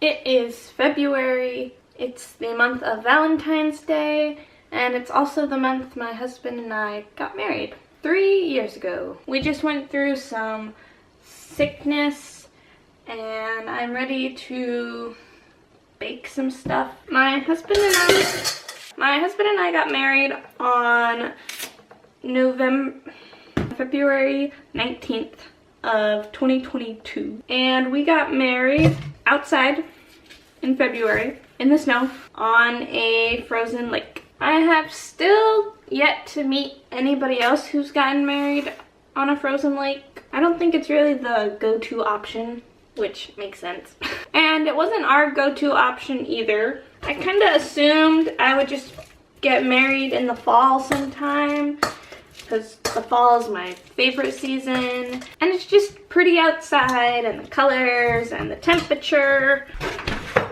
It is February. It's the month of Valentine's Day, and it's also the month my husband and I got married 3 years ago. We just went through some sickness, and I'm ready to bake some stuff. My husband and I got married on February 19th of 2022, and we got married outside in February in the snow on a frozen lake. I have still yet to meet anybody else who's gotten married on a frozen lake. I don't think it's really the go-to option, which makes sense. And it wasn't our go-to option either. I kind of assumed I would just get married in the fall sometime, because the fall is my favorite season, and it's just pretty outside, and the colors and the temperature.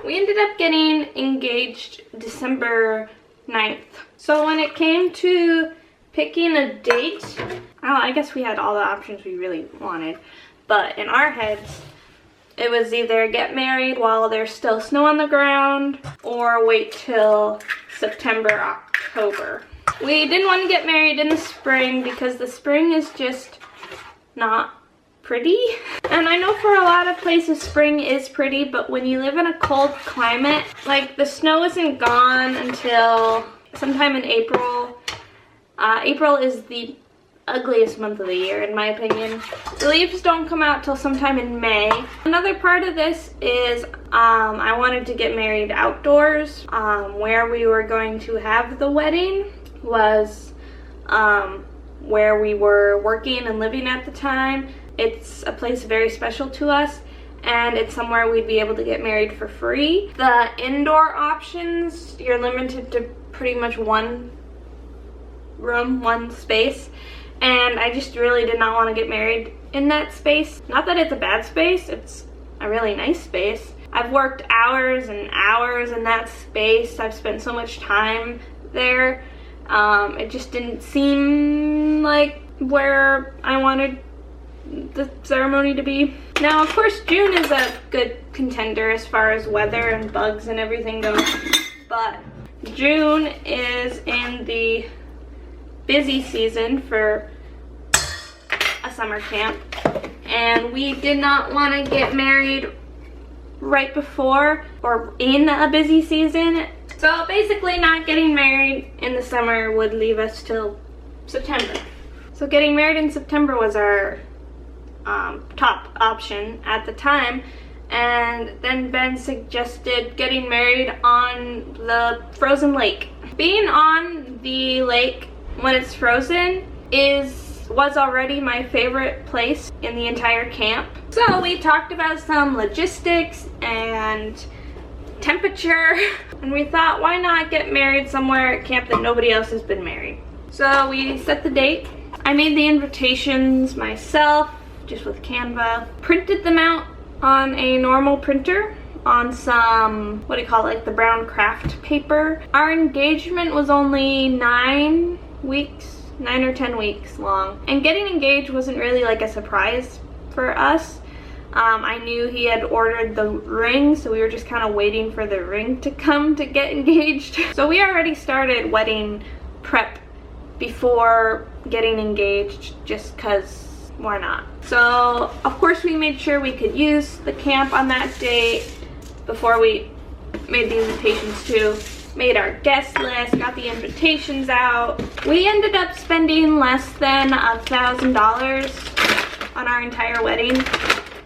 We ended up getting engaged December 9th. So when it came to picking a date, I guess we had all the options we really wanted, but in our heads, it was either get married while there's still snow on the ground or wait till September, October. We didn't want to get married in the spring because the spring is just not pretty. And I know for a lot of places spring is pretty, but when you live in a cold climate, like the snow isn't gone until sometime in April. April is the ugliest month of the year, in my opinion. The leaves don't come out till sometime in May. Another part of this is I wanted to get married outdoors. Where we were going to have the wedding was where we were working and living at the time. It's a place very special to us, and it's somewhere we'd be able to get married for free. The indoor options, you're limited to pretty much one room, one space, and I just really did not want to get married in that space. Not that it's a bad space, it's a really nice space. I've worked hours and hours in that space. I've spent so much time there. It just didn't seem like where I wanted the ceremony to be. Now, of course, June is a good contender as far as weather and bugs and everything goes, but June is in the busy season for a summer camp, and we did not want to get married right before or in a busy season. So basically not getting married in the summer would leave us till September. So getting married in September was our top option at the time, and then Ben suggested getting married on the frozen lake. Being on the lake when it's frozen was already my favorite place in the entire camp. So we talked about some logistics and temperature, and we thought, why not get married somewhere at camp that nobody else has been married? So we set the date. I made the invitations myself, just with Canva. Printed them out on a normal printer on some, what do you call it, like the brown craft paper. Our engagement was only 9 or 10 weeks long. And getting engaged wasn't really like a surprise for us. I knew he had ordered the ring, so we were just kind of waiting for the ring to come to get engaged. So we already started wedding prep before getting engaged, just cause why not? So of course we made sure we could use the camp on that date before we made the invitations too. Made our guest list, got the invitations out. We ended up spending less than $1,000 on our entire wedding,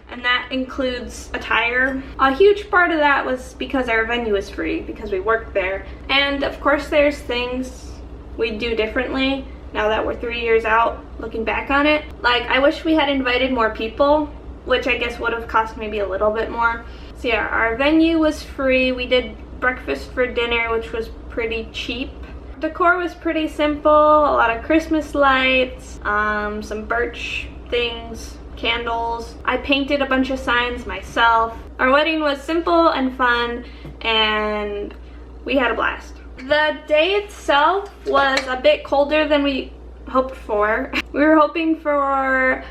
and that includes attire. A huge part of that was because our venue is free, because we worked there. And of course there's things we'd do differently now that we're 3 years out looking back on it. Like, I wish we had invited more people, which I guess would have cost maybe a little bit more. So yeah, our venue was free. We did breakfast for dinner, which was pretty cheap. Decor was pretty simple, a lot of Christmas lights, some birch things, candles. I painted a bunch of signs myself. Our wedding was simple and fun, and we had a blast. The day itself was a bit colder than we hoped for. We were hoping for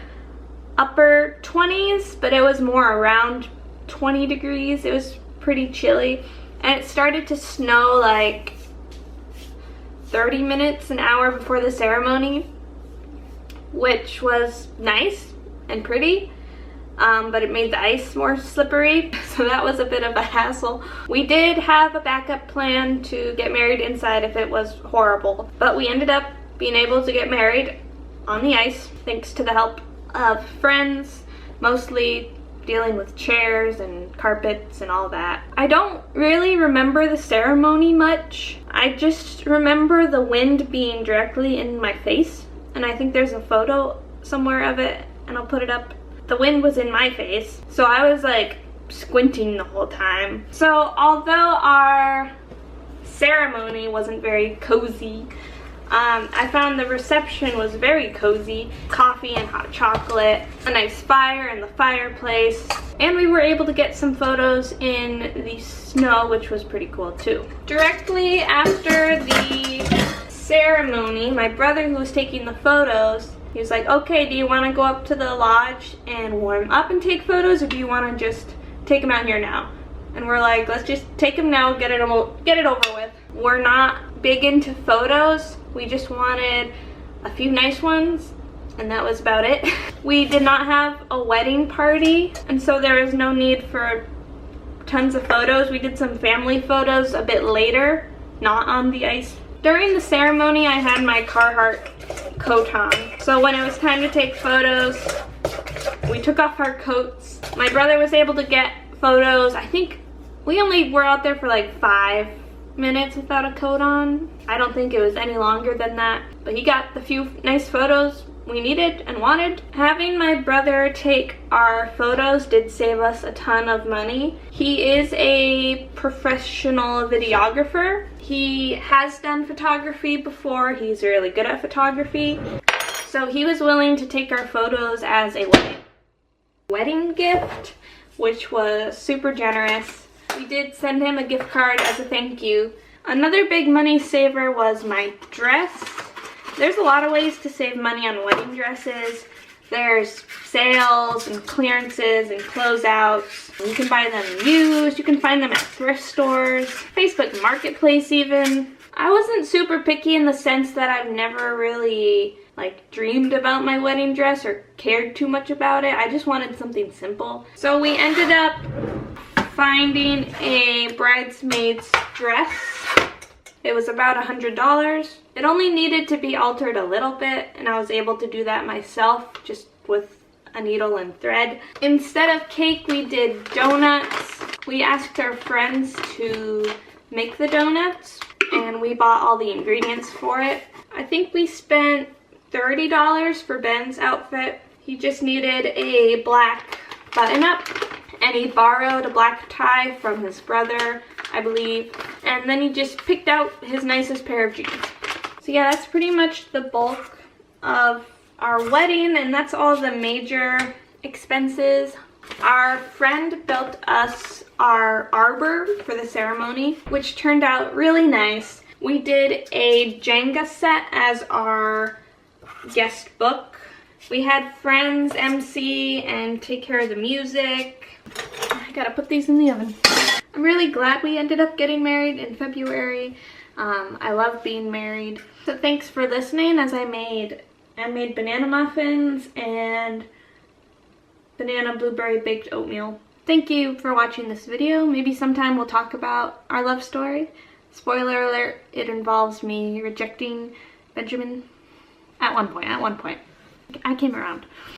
upper 20s, but it was more around 20 degrees. It was pretty chilly, and it started to snow like 30 minutes, an hour before the ceremony, which was nice and pretty, but it made the ice more slippery, so that was a bit of a hassle. We did have a backup plan to get married inside if it was horrible, but we ended up being able to get married on the ice thanks to the help of friends, mostly dealing with chairs and carpets and all that. I don't really remember the ceremony much. I just remember the wind being directly in my face, and I think there's a photo somewhere of it, and I'll put it up. The wind was in my face, so I was like squinting the whole time. So although our ceremony wasn't very cozy, I found the reception was very cozy. Coffee and hot chocolate, a nice fire in the fireplace, and we were able to get some photos in the snow, which was pretty cool too. Directly after the ceremony, my brother, who was taking the photos, he was like, okay, do you want to go up to the lodge and warm up and take photos, or do you want to just take them out here now? And we're like, let's just take them now, get it over with. We're not big into photos. We just wanted a few nice ones, and that was about it. We did not have a wedding party, and so there was no need for tons of photos. We did some family photos a bit later, not on the ice. During the ceremony, I had my Carhartt coat on. So when it was time to take photos, we took off our coats. My brother was able to get photos. I think we only were out there for like 5 minutes without a coat on. I don't think it was any longer than that, but he got the few nice photos we needed and wanted. Having my brother take our photos did save us a ton of money. He is a professional videographer. He has done photography before. He's really good at photography. So he was willing to take our photos as a wedding gift, which was super generous. We did send him a gift card as a thank you. Another big money saver was my dress. There's a lot of ways to save money on wedding dresses. There's sales and clearances and closeouts. You can buy them used. You can find them at thrift stores, Facebook Marketplace even. I wasn't super picky in the sense that I've never really like dreamed about my wedding dress or cared too much about it. I just wanted something simple. So we ended up finding a bridesmaid's dress. It was about $100. It only needed to be altered a little bit, and I was able to do that myself just with a needle and thread. Instead of cake, we did donuts. We asked our friends to make the donuts, and we bought all the ingredients for it. I think we spent $30 for Ben's outfit. He just needed a black button-up, and he borrowed a black tie from his brother, I believe, and then he just picked out his nicest pair of jeans. So yeah, that's pretty much the bulk of our wedding, and that's all the major expenses. Our friend built us our arbor for the ceremony, which turned out really nice. We did a Jenga set as our guest book. We had friends MC and take care of the music. I gotta put these in the oven. I'm really glad we ended up getting married in February. I love being married. So thanks for listening as I made banana muffins and banana blueberry baked oatmeal. Thank you for watching this video. Maybe sometime we'll talk about our love story. Spoiler alert, it involves me rejecting Benjamin at one point. I came around.